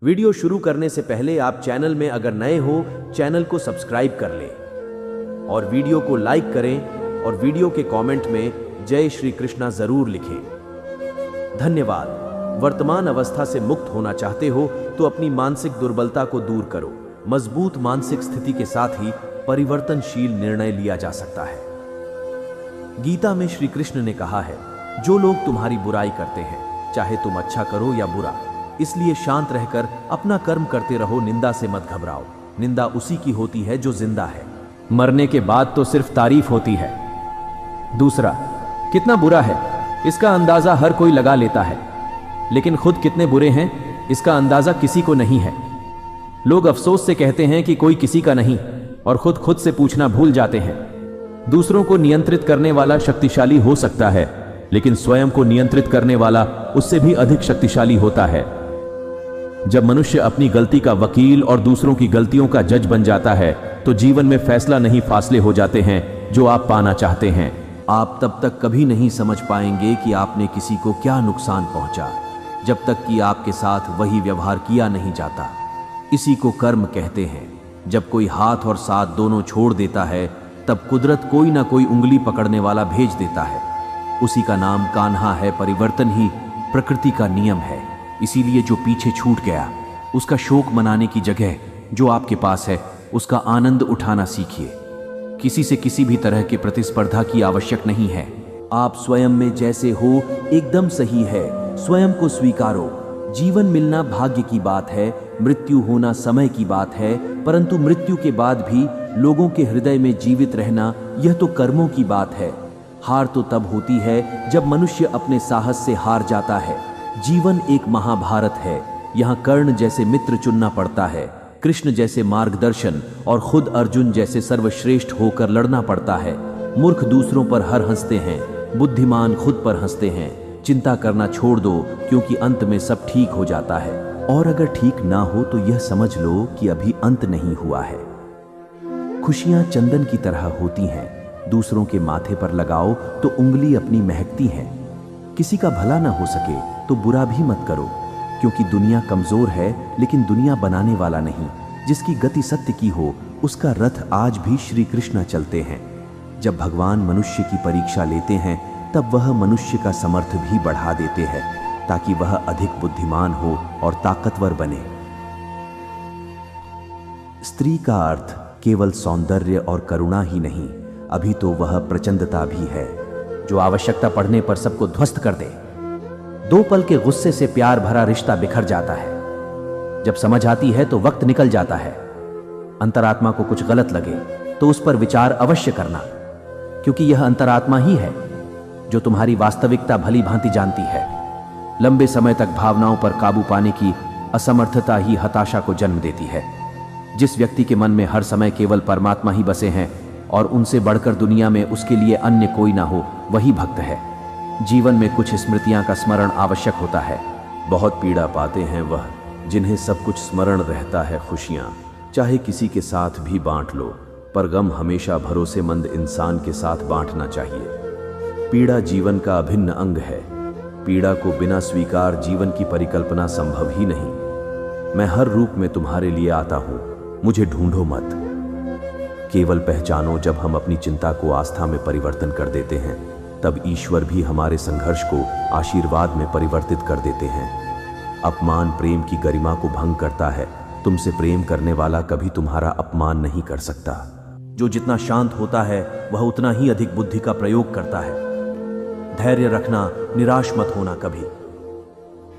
Video शुरू करने से पहले आप चैनल में अगर नए हो, चैनल को सब्सक्राइब कर लें और वीडियो को लाइक करें और वीडियो के कमेंट में जय श्री कृष्णा जरूर लिखें। धन्यवाद। वर्तमान अवस्था से मुक्त होना चाहते हो तो अपनी मानसिक दुर्बलता को दूर करो। मजबूत मानसिक स्थिति के साथ ही परिवर्तनशील निर्णय लिया जा सकता है। गीता में श्री कृष्ण ने कहा है, जो लोग तुम्हारी बुराई करते हैं, चाहे तुम अच्छा करो या बुरा, इसलिए शांत रहकर अपना कर्म करते रहो। निंदा से मत घबराओ। निंदा उसी की होती है जो जिंदा है। मरने के बाद तो सिर्फ तारीफ होती है। दूसरा, कितना बुरा है इसका अंदाजा हर कोई लगा लेता है, लेकिन खुद कितने बुरे हैं इसका अंदाजा किसी को नहीं है। लोग अफसोस से कहते हैं कि कोई किसी का नहीं, और खुद से पूछना भूल जाते हैं। दूसरों को नियंत्रित करने वाला शक्तिशाली हो सकता है, लेकिन स्वयं को नियंत्रित करने वाला उससे भी अधिक शक्तिशाली होता है। जब मनुष्य अपनी गलती का वकील और दूसरों की गलतियों का जज बन जाता है, तो जीवन में फैसला नहीं फासले हो जाते हैं जो आप पाना चाहते हैं। आप तब तक कभी नहीं समझ पाएंगे कि आपने किसी को क्या नुकसान पहुंचा, जब तक कि आपके साथ वही व्यवहार किया नहीं जाता। इसी को कर्म कहते हैं। जब कोई हाथ और साथ दोनों छोड़ देता है, तब कुदरत कोई ना कोई उंगली पकड़ने वाला भेज देता है। उसी का नाम कान्हा है। परिवर्तन ही प्रकृति का नियम है। इसीलिए जो पीछे छूट गया, उसका शोक मनाने की जगह जो आपके पास है, उसका आनंद उठाना सीखिए। किसी से किसी भी तरह की प्रतिस्पर्धा की आवश्यक नहीं है। आप स्वयं में जैसे हो एकदम सही है। स्वयं को स्वीकारो। जीवन मिलना भाग्य की बात है, मृत्यु होना समय की बात है, परंतु मृत्यु के बाद भी लोगों के हृदय में जीवित रहना, यह तो कर्मों की बात है। हार तो तब होती है जब मनुष्य अपने साहस से हार जाता है। जीवन एक महाभारत है। यहाँ कर्ण जैसे मित्र चुनना पड़ता है, कृष्ण जैसे मार्गदर्शन और खुद अर्जुन जैसे सर्वश्रेष्ठ होकर लड़ना पड़ता है। मूर्ख दूसरों पर हर हंसते हैं, बुद्धिमान खुद पर हंसते हैं। चिंता करना छोड़ दो, क्योंकि अंत में सब ठीक हो जाता है। और अगर ठीक ना हो तो यह समझ लो कि अभी अंत नहीं हुआ है। खुशियां चंदन की तरह होती हैं। दूसरों के माथे पर लगाओ तो उंगली अपनी महकती है। किसी का भला ना हो सके तो बुरा भी मत करो, क्योंकि दुनिया कमजोर है, लेकिन दुनिया बनाने वाला नहीं। जिसकी गति सत्य की हो, उसका रथ आज भी श्री कृष्ण चलते हैं। जब भगवान मनुष्य की परीक्षा लेते हैं, तब वह मनुष्य का समर्थ भी बढ़ा देते हैं, ताकि वह अधिक बुद्धिमान हो और ताकतवर बने। स्त्री का अर्थ केवल सौंदर्य और करुणा ही नहीं, अभी तो वह प्रचंडता भी है, जो आवश्यकता पड़ने पर सबको ध्वस्त कर दे। 2 पल के गुस्से से प्यार भरा रिश्ता बिखर जाता है। जब समझ आती है तो वक्त निकल जाता है। अंतरात्मा को कुछ गलत लगे तो उस पर विचार अवश्य करना, क्योंकि यह अंतरात्मा ही है जो तुम्हारी वास्तविकता भली भांति जानती है। लंबे समय तक भावनाओं पर काबू पाने की असमर्थता ही हताशा को जन्म देती है। जिस व्यक्ति के मन में हर समय केवल परमात्मा ही बसे हैं और उनसे बढ़कर दुनिया में उसके लिए अन्य कोई ना हो, वही भक्त है। जीवन में कुछ स्मृतियां का स्मरण आवश्यक होता है। बहुत पीड़ा पाते हैं वह जिन्हें सब कुछ स्मरण रहता है। खुशियां चाहे किसी के साथ भी बांट लो, पर गम हमेशा भरोसेमंद इंसान के साथ बांटना चाहिए। पीड़ा जीवन का अभिन्न अंग है। पीड़ा को बिना स्वीकार जीवन की परिकल्पना संभव ही नहीं। मैं हर रूप में तुम्हारे लिए आता हूं, मुझे ढूंढो मत। केवल पहचानो, जब हम अपनी चिंता को आस्था में परिवर्तन कर देते हैं, तब ईश्वर भी हमारे संघर्ष को आशीर्वाद में परिवर्तित कर देते हैं। अपमान प्रेम की गरिमा को भंग करता है। तुमसे प्रेम करने वाला कभी तुम्हारा अपमान नहीं कर सकता। जो जितना शांत होता है, वह उतना ही अधिक बुद्धि का प्रयोग करता है। धैर्य रखना, निराश मत होना कभी,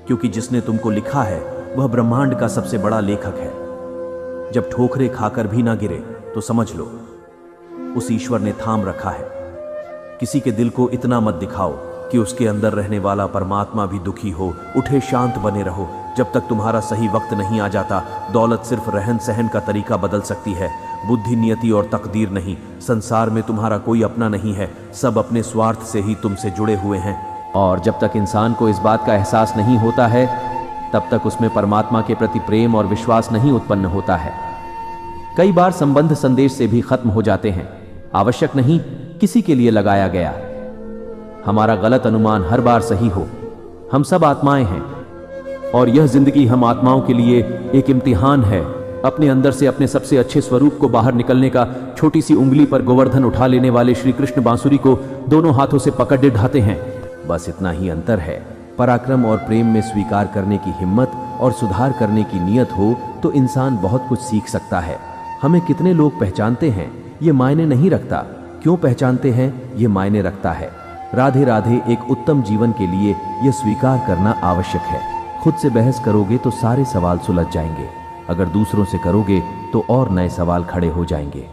क्योंकि जिसने तुमको लिखा है वह ब्रह्मांड का सबसे बड़ा लेखक है। जब ठोकरे खाकर भी ना गिरे तो समझ लो उस ईश्वर ने थाम रखा है। किसी के दिल को इतना मत दिखाओ कि उसके अंदर रहने वाला परमात्मा भी दुखी हो। उठे शांत बने रहो। जब तक तुम्हारा सही वक्त नहीं आ जाता, दौलत सिर्फ रहन सहन का तरीका बदल सकती है, बुद्धि, नियति और तकदीर नहीं। संसार में तुम्हारा कोई अपना नहीं है। सब अपने स्वार्थ से ही तुमसे जुड़े हुए हैं। और जब तक इंसान को इस बात का एहसास नहीं होता है, तब तक उसमें परमात्मा के प्रति प्रेम और विश्वास नहीं उत्पन्न होता है। कई बार संबंध संदेश से भी खत्म हो जाते हैं। आवश्यक नहीं किसी के लिए लगाया गया। हमारा गलत अनुमान हर बार सही हो। हम सब आत्माएं हैं। और यह जिंदगी हम आत्माओं के लिए एक इम्तिहान है। अपने अंदर से अपने सबसे अच्छे स्वरूप को बाहर निकलने का छोटी सी उंगली पर गोवर्धन उठा लेने वाले श्री कृष्ण बांसुरी को दोनों हाथों से पकड़ ढाते हैं। बस इतना ही अंतर है। पराक्रम और प्रेम में स्वीकार करने की हिम्मत और सुधार करने की नीयत हो तो इंसान बहुत कुछ सीख सकता है। हमें कितने लोग पहचानते हैं ये मायने नहीं रखता, क्यों पहचानते हैं ये मायने रखता है। राधे राधे एक उत्तम जीवन के लिए यह स्वीकार करना आवश्यक है। खुद से बहस करोगे तो सारे सवाल सुलझ जाएंगे, अगर दूसरों से करोगे तो और नए सवाल खड़े हो जाएंगे।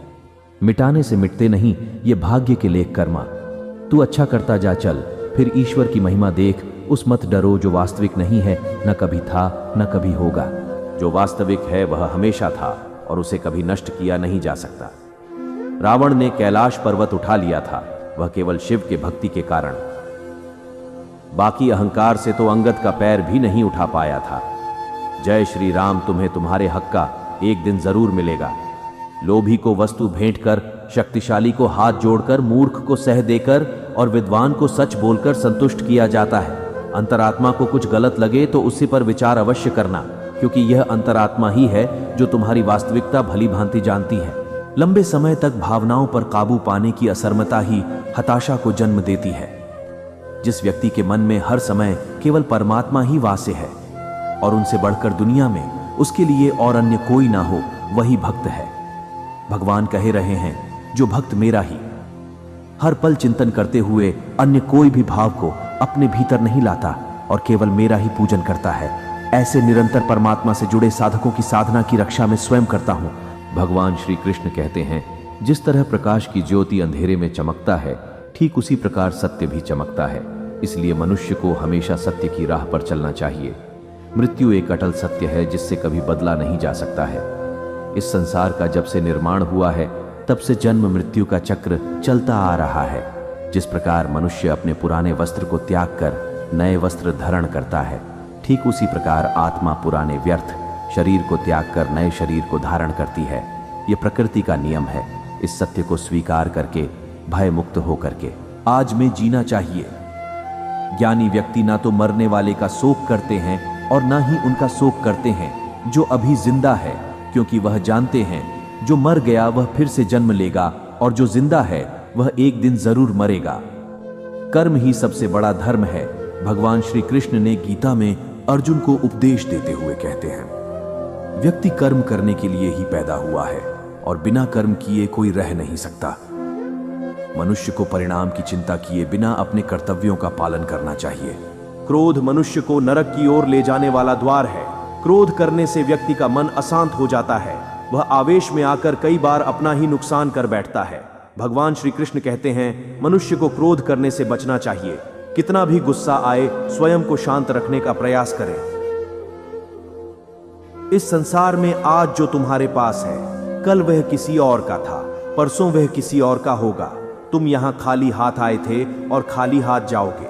मिटाने से मिटते नहीं, ये भाग्य के लेख कर्मा। तू अच्छा करता जा चल, फिर ईश्वर की महिमा देख। उस मत डरो जो वास्तविक नहीं है, न कभी था न कभी होगा। जो वास्तविक है वह हमेशा था और उसे कभी नष्ट किया नहीं जा सकता। रावण ने कैलाश पर्वत उठा लिया था, वह केवल शिव के भक्ति के कारण। बाकी अहंकार से तो अंगद का पैर भी नहीं उठा पाया था। जय श्री राम, तुम्हें तुम्हारे हक का एक दिन जरूर मिलेगा। लोभी को वस्तु भेंट कर, शक्तिशाली को हाथ जोड़कर, मूर्ख को सह देकर और विद्वान को सच बोलकर संतुष्ट किया जाता है। अंतरात्मा को कुछ गलत लगे तो उसी पर विचार अवश्य करना, क्योंकि यह अंतरात्मा ही है जो तुम्हारी वास्तविकता भली भांति जानती है। लंबे समय तक भावनाओं पर काबू पाने की असमर्थता ही हताशा को जन्म देती है। जिस व्यक्ति के मन में हर समय केवल परमात्मा ही वास्य है और उनसे बढ़कर दुनिया में उसके लिए और अन्य कोई ना हो, वही भक्त है। भगवान कह रहे हैं, जो भक्त मेरा ही। हर पल चिंतन करते हुए अन्य कोई भी भाव को अपने भीतर नहीं लाता और केवल मेरा ही पूजन करता है। ऐसे निरंतर परमात्मा से जुड़े साधकों की साधना की रक्षा में स्वयं करता हूं। भगवान श्री कृष्ण कहते हैं, जिस तरह प्रकाश की ज्योति अंधेरे में चमकता है, ठीक उसी प्रकार सत्य भी चमकता है। इसलिए मनुष्य को हमेशा सत्य की राह पर चलना चाहिए। मृत्यु एक अटल सत्य है जिससे कभी बदला नहीं जा सकता है। इस संसार का जब से निर्माण हुआ है तब से जन्म मृत्यु का चक्र चलता आ रहा है। जिस प्रकार मनुष्य अपने पुराने वस्त्र को त्याग कर नए वस्त्र धारण करता है, ठीक उसी प्रकार आत्मा पुराने व्यर्थ शरीर को त्याग कर नए शरीर को धारण करती है। यह प्रकृति का नियम है। इस सत्य को स्वीकार करके भय मुक्त होकर के आज में जीना चाहिए। ज्ञानी व्यक्ति ना तो मरने वाले का शोक करते हैं और ना ही उनका शोक करते हैं जो अभी जिंदा है, क्योंकि वह जानते हैं जो मर गया वह फिर से जन्म लेगा और जो जिंदा है वह एक दिन जरूर मरेगा। कर्म ही सबसे बड़ा धर्म है। भगवान श्री कृष्ण ने गीता में अर्जुन को उपदेश देते हुए कहते हैं, व्यक्ति कर्म करने के लिए ही पैदा हुआ है और बिना कर्म किए कोई रह नहीं सकता। मनुष्य को परिणाम की चिंता किए बिना अपने कर्तव्यों का पालन करना चाहिए। क्रोध मनुष्य को नरक की ओर ले जाने वाला द्वार है। क्रोध करने से व्यक्ति का मन अशांत हो जाता है। वह आवेश में आकर कई बार अपना ही नुकसान कर बैठता है। भगवान श्री कृष्ण कहते हैं, मनुष्य को क्रोध करने से बचना चाहिए। कितना भी गुस्सा आए, स्वयं को शांत रखने का प्रयास करें। इस संसार में आज जो तुम्हारे पास है, कल वह किसी और का था, परसों वह किसी और का होगा। तुम यहां खाली हाथ आए थे और खाली हाथ जाओगे।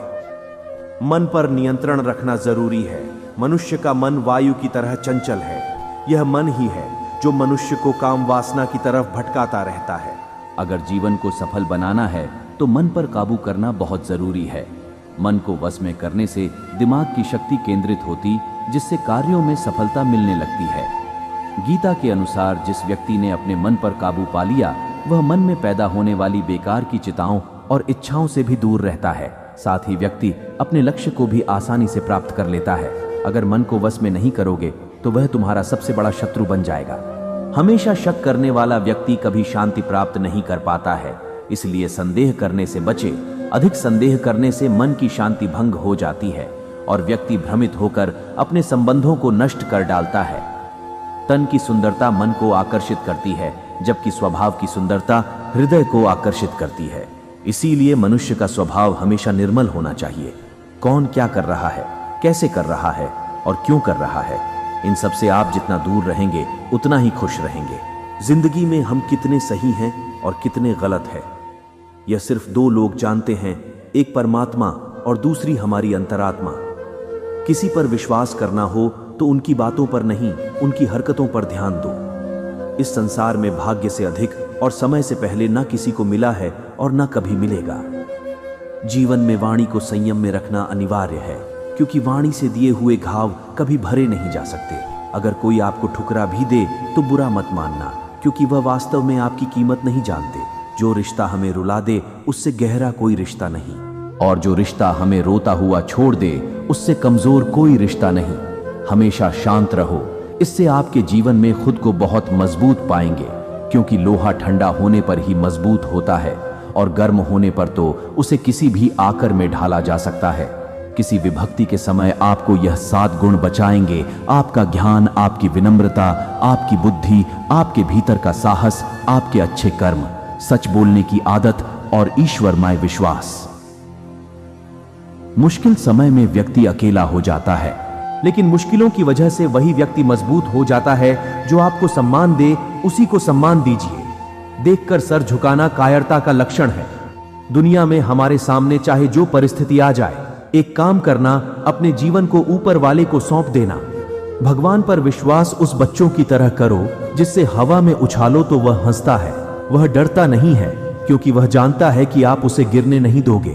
मन पर नियंत्रण रखना जरूरी है। मनुष्य का मन वायु की तरह चंचल है। यह मन ही है जो मनुष्य को काम वासना की तरफ भटकाता रहता है। अगर जीवन को सफल बनाना है तो मन पर काबू करना बहुत जरूरी है। मन को वश में करने से दिमाग की शक्ति केंद्रित होती, जिससे कार्यों में सफलता मिलने लगती है। गीता के अनुसार जिस व्यक्ति ने अपने मन पर काबू पा लिया, वह मन में पैदा होने वाली बेकार की चिंताओं और इच्छाओं से भी दूर रहता है। साथ ही व्यक्ति अपने लक्ष्य को भी आसानी से प्राप्त कर लेता है। अगर मन को वश में नहीं करोगे तो वह तुम्हारा सबसे बड़ा शत्रु बन जाएगा। हमेशा शक करने वाला व्यक्ति कभी शांति प्राप्त नहीं कर पाता है। इसलिए संदेह करने से बचे। अधिक संदेह करने से मन की शांति भंग हो जाती है और व्यक्ति भ्रमित होकर अपने संबंधों को नष्ट कर डालता है। तन की सुंदरता मन को आकर्षित करती है, जबकि स्वभाव की सुंदरता हृदय को आकर्षित करती है। इसीलिए मनुष्य का स्वभाव हमेशा निर्मल होना चाहिए। कौन क्या कर रहा है, कैसे कर रहा है और क्यों कर रहा है, इन सब से आप जितना दूर रहेंगे उतना ही खुश रहेंगे। जिंदगी में हम कितने सही हैं और कितने गलत हैं, यह सिर्फ दो लोग जानते हैं, एक परमात्मा और दूसरी हमारी अंतरात्मा। किसी पर विश्वास करना हो तो उनकी बातों पर नहीं, उनकी हरकतों पर ध्यान दो। इस संसार में भाग्य से अधिक और समय से पहले ना किसी को मिला है और ना कभी मिलेगा। जीवन में वाणी को संयम में रखना अनिवार्य है, क्योंकि वाणी से दिए हुए घाव कभी भरे नहीं जा सकते। अगर कोई आपको ठुकरा भी दे तो बुरा मत मानना, क्योंकि वह वास्तव में आपकी कीमत नहीं जानते। जो रिश्ता हमें रुला दे उससे गहरा कोई रिश्ता नहीं, और जो रिश्ता हमें रोता हुआ छोड़ दे उससे कमजोर कोई रिश्ता नहीं। हमेशा शांत रहो, इससे आपके जीवन में खुद को बहुत मजबूत पाएंगे, क्योंकि लोहा ठंडा होने पर ही मजबूत होता है और गर्म होने पर तो उसे किसी भी आकर में ढाला जा सकता है। किसी विभक्ति के समय आपको यह 7 गुण बचाएंगे: आपका ज्ञान, आपकी विनम्रता, आपकी बुद्धि, आपके भीतर का साहस, आपके अच्छे कर्म, सच बोलने की आदत और ईश्वरमय विश्वास। मुश्किल समय में व्यक्ति अकेला हो जाता है, लेकिन मुश्किलों की वजह से वही व्यक्ति मजबूत हो जाता है। जो आपको सम्मान दे उसी को सम्मान दीजिए। देखकर सर झुकाना कायरता का लक्षण है। दुनिया में हमारे सामने चाहे जो परिस्थिति आ जाए, एक काम करना, अपने जीवन को ऊपर वाले को सौंप देना। भगवान पर विश्वास उस बच्चों की तरह करो जिससे हवा में उछालो तो वह हंसता है। वह डरता नहीं है, क्योंकि वह जानता है कि आप उसे गिरने नहीं दोगे।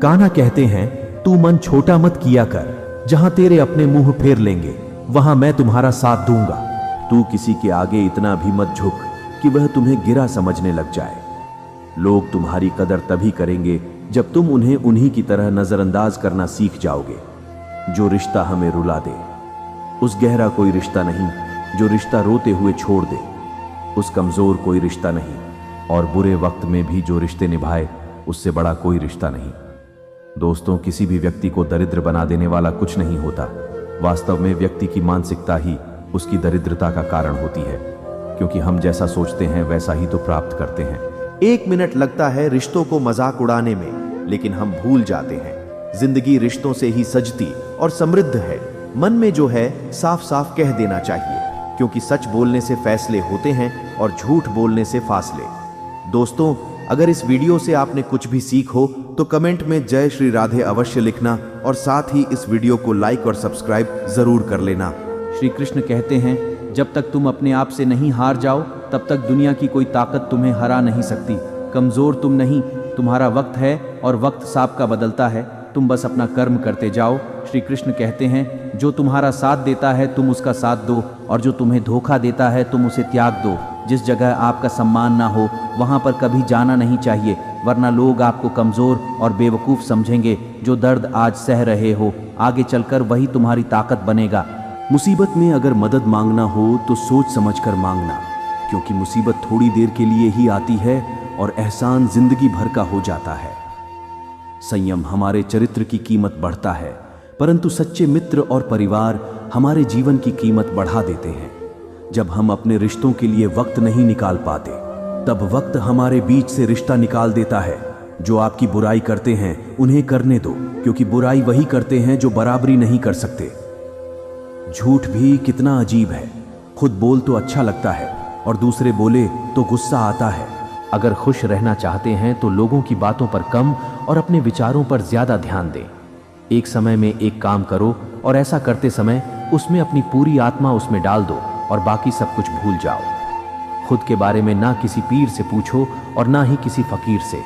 कान्हा कहते हैं, तू मन छोटा मत किया कर, जहां तेरे अपने मुंह फेर लेंगे वहां मैं तुम्हारा साथ दूंगा। तू किसी के आगे इतना भी मत झुक कि वह तुम्हें गिरा समझने लग जाए। लोग तुम्हारी कदर तभी करेंगे जब तुम उन्हें उन्हीं की तरह नजरअंदाज करना सीख जाओगे। जो रिश्ता हमें रुला दे उस गहरा कोई रिश्ता नहीं, जो रिश्ता रोते हुए छोड़ दे उस कमजोर कोई रिश्ता नहीं, और बुरे वक्त में भी जो रिश्ते निभाए उससे बड़ा कोई रिश्ता नहीं। दोस्तों, किसी भी व्यक्ति को दरिद्र बना देने वाला कुछ नहीं होता। वास्तव में व्यक्ति की मानसिकता ही उसकी दरिद्रता का कारण होती है, क्योंकि हम जैसा सोचते हैं वैसा ही तो प्राप्त करते हैं। 1 मिनट लगता है रिश्तों को मजाक उड़ाने में, लेकिन हम भूल जाते हैं जिंदगी रिश्तों से ही सजती और समृद्ध है। मन में जो है साफ साफ कह देना चाहिए, क्योंकि सच बोलने से फैसले होते हैं और झूठ बोलने से फासले। दोस्तों, अगर इस वीडियो से आपने कुछ भी सीखो तो कमेंट में जय श्री राधे अवश्य लिखना, और साथ ही इस वीडियो को लाइक और सब्सक्राइब जरूर कर लेना। श्री कृष्ण कहते हैं, जब तक तुम अपने आप से नहीं हार जाओ तब तक दुनिया की कोई ताकत तुम्हें हरा नहीं सकती। कमजोर तुम नहीं, तुम्हारा वक्त है और वक्त सांप का बदलता है। तुम बस अपना कर्म करते जाओ। श्री कृष्ण कहते हैं, जो तुम्हारा साथ देता है तुम उसका साथ दो, और जो तुम्हें धोखा देता है तुम उसे त्याग दो। जिस जगह आपका सम्मान ना हो वहाँ पर कभी जाना नहीं चाहिए, वरना लोग आपको कमज़ोर और बेवकूफ़ समझेंगे। जो दर्द आज सह रहे हो, आगे चलकर वही तुम्हारी ताकत बनेगा। मुसीबत में अगर मदद मांगना हो तो सोच समझकर मांगना, क्योंकि मुसीबत थोड़ी देर के लिए ही आती है और एहसान जिंदगी भर का हो जाता है। संयम हमारे चरित्र की कीमत बढ़ता है, परंतु सच्चे मित्र और परिवार हमारे जीवन की कीमत बढ़ा देते हैं। जब हम अपने रिश्तों के लिए वक्त नहीं निकाल पाते, तब वक्त हमारे बीच से रिश्ता निकाल देता है। जो आपकी बुराई करते हैं उन्हें करने दो, क्योंकि बुराई वही करते हैं जो बराबरी नहीं कर सकते। झूठ भी कितना अजीब है, खुद बोल तो अच्छा लगता है और दूसरे बोले तो गुस्सा आता है। अगर खुश रहना चाहते हैं तो लोगों की बातों पर कम और अपने विचारों पर ज्यादा ध्यान दें। एक समय में एक काम करो, और ऐसा करते समय उसमें अपनी पूरी आत्मा उसमें डाल दो और बाकी सब कुछ भूल जाओ। खुद के बारे में ना किसी पीर से पूछो और ना ही किसी फकीर से।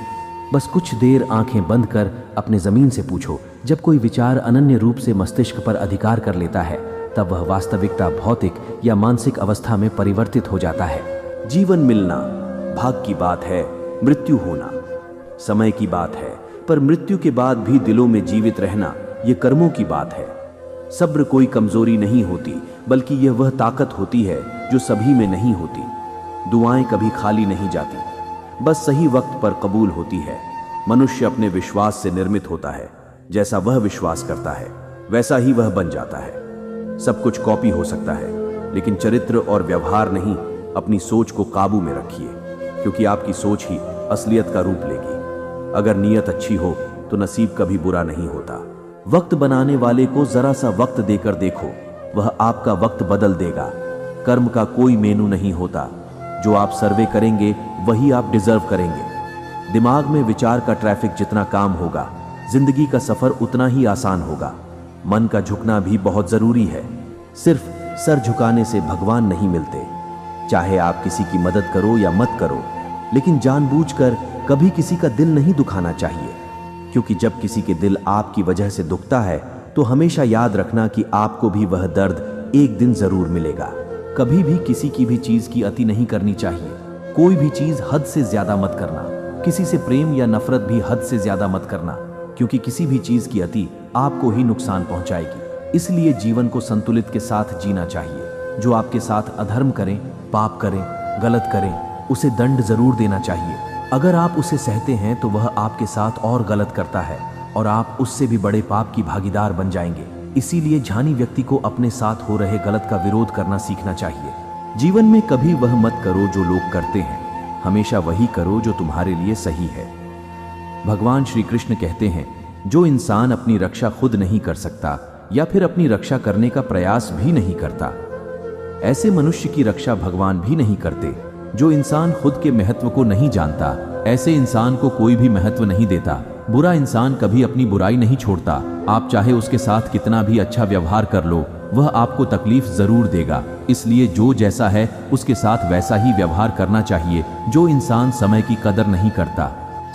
बस कुछ देर आंखें बंद कर अपने जमीन से पूछो। जब कोई विचार अनन्य रूप से मस्तिष्क पर अधिकार कर लेता है, तब वह वास्तविकता भौतिक या मानसिक अवस्था में परिवर्तित हो जाता है। जीवन मिलना भाग की बात है, मृत्यु होना समय की बात है, पर मृत्यु के बाद भी दिलों में जीवित रहना ये कर्मों की बात है। सब्र कोई कमजोरी नहीं होती, बल्कि यह वह ताकत होती है जो सभी में नहीं होती। दुआएं कभी खाली नहीं जाती, बस सही वक्त पर कबूल होती है। मनुष्य अपने विश्वास से निर्मित होता है। जैसा वह विश्वास करता है वैसा ही वह बन जाता है। सब कुछ कॉपी हो सकता है, लेकिन चरित्र और व्यवहार नहीं। अपनी सोच को काबू में रखिए, क्योंकि आपकी सोच ही असलियत का रूप लेगी। अगर नीयत अच्छी हो तो नसीब कभी बुरा नहीं होता। वक्त बनाने वाले को जरा सा वक्त देकर देखो, वह आपका वक्त बदल देगा। कर्म का कोई मेनू नहीं होता। जो आप सर्वे करेंगे वही आप डिजर्व करेंगे। दिमाग में विचार का ट्रैफिक जितना काम होगा, जिंदगी का सफर उतना ही आसान होगा। मन का झुकना भी बहुत जरूरी है। सिर्फ सर झुकाने से भगवान नहीं मिलते। चाहे आप किसी की मदद करो या मत करो, लेकिन जानबूझकर कभी किसी का दिल नहीं दुखाना चाहिए, क्योंकि जब किसी के दिल आपकी वजह से दुखता है तो हमेशा याद रखना कि आपको भी वह दर्द एक दिन जरूर मिलेगा। कभी भी किसी की भी चीज की अति नहीं करनी चाहिए। कोई भी चीज हद से ज्यादा मत करना। किसी से प्रेम या नफरत भी हद से ज्यादा मत करना, क्योंकि किसी भी चीज की अति आपको ही नुकसान पहुंचाएगी। इसलिए जीवन को संतुलित के साथ जीना चाहिए। जो आपके साथ अधर्म करें, पाप करें, गलत करें, उसे दंड जरूर देना चाहिए। अगर आप उसे सहते हैं तो वह आपके साथ और गलत करता है और आप उससे भी बड़े पाप की भागीदार बन जाएंगे। इसीलिए ज्ञानी व्यक्ति को अपने साथ हो रहे गलत का विरोध करना सीखना चाहिए। जीवन में कभी वह मत करो जो लोग करते हैं, हमेशा वही करो जो तुम्हारे लिए सही है। भगवान श्री कृष्ण कहते हैं, जो इंसान अपनी रक्षा खुद नहीं कर सकता या फिर अपनी रक्षा करने का प्रयास भी नहीं करता, ऐसे मनुष्य की रक्षा भगवान भी नहीं करते। जो इंसान खुद के महत्व को नहीं जानता, ऐसे इंसान को कोई भी महत्व नहीं देता। बुरा इंसान कभी अपनी बुराई नहीं छोड़ता। आप चाहे उसके साथ कितना भी अच्छा व्यवहार कर लो, वह आपको तकलीफ जरूर देगा। इसलिए जो जैसा है उसके साथ वैसा ही व्यवहार करना चाहिए। जो इंसान समय की कदर नहीं करता,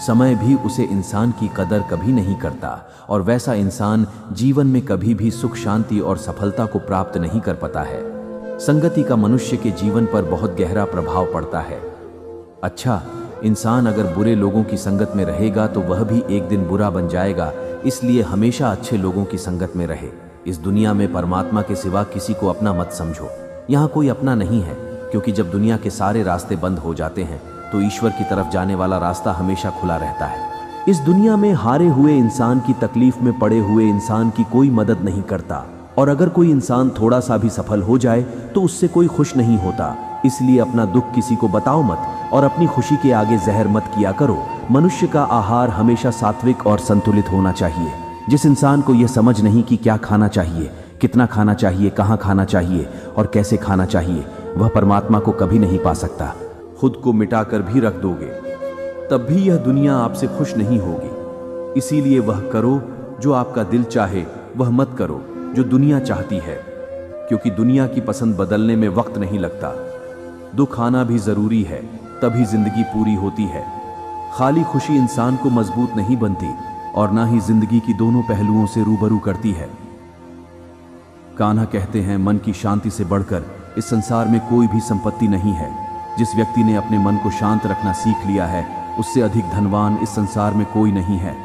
समय भी उसे इंसान की कदर कभी नहीं करता, और वैसा इंसान जीवन में कभी भी सुख, शांति और सफलता को प्राप्त नहीं कर पाता है। संगति का मनुष्य के जीवन पर बहुत गहरा प्रभाव पड़ता है। अच्छा, इंसान अगर बुरे लोगों की संगत में रहेगा तो वह भी एक दिन बुरा बन जाएगा। इसलिए हमेशा अच्छे लोगों की संगत में रहे। इस दुनिया में परमात्मा के सिवा किसी को अपना मत समझो। यहाँ कोई अपना नहीं है, क्योंकि जब दुनिया के सारे रास्ते बंद हो जाते हैं तो ईश्वर की तरफ जाने वाला रास्ता हमेशा खुला रहता है। इस दुनिया में हारे हुए इंसान की, तकलीफ में पड़े हुए इंसान की कोई मदद नहीं करता, और अगर कोई इंसान थोड़ा सा भी सफल हो जाए तो उससे कोई खुश नहीं होता। इसलिए अपना दुख किसी को बताओ मत और अपनी खुशी के आगे जहर मत किया करो। मनुष्य का आहार हमेशा सात्विक और संतुलित होना चाहिए। जिस इंसान को यह समझ नहीं कि क्या खाना चाहिए, कितना खाना चाहिए, कहाँ खाना चाहिए और कैसे खाना चाहिए, वह परमात्मा को कभी नहीं पा सकता। खुद को मिटाकर भी रख दोगे तब भी यह दुनिया आपसे खुश नहीं होगी। इसीलिए वह करो जो आपका दिल चाहे, वह मत करो जो दुनिया चाहती है, क्योंकि दुनिया की पसंद बदलने में वक्त नहीं लगता। दुख आना भी जरूरी है, तभी जिंदगी पूरी होती है। खाली खुशी इंसान को मजबूत नहीं बनती और ना ही जिंदगी की दोनों पहलुओं से रूबरू करती है। कान्हा कहते हैं, मन की शांति से बढ़कर इस संसार में कोई भी संपत्ति नहीं है। जिस व्यक्ति ने अपने मन को शांत रखना सीख लिया है, उससे अधिक धनवान इस संसार में कोई नहीं है।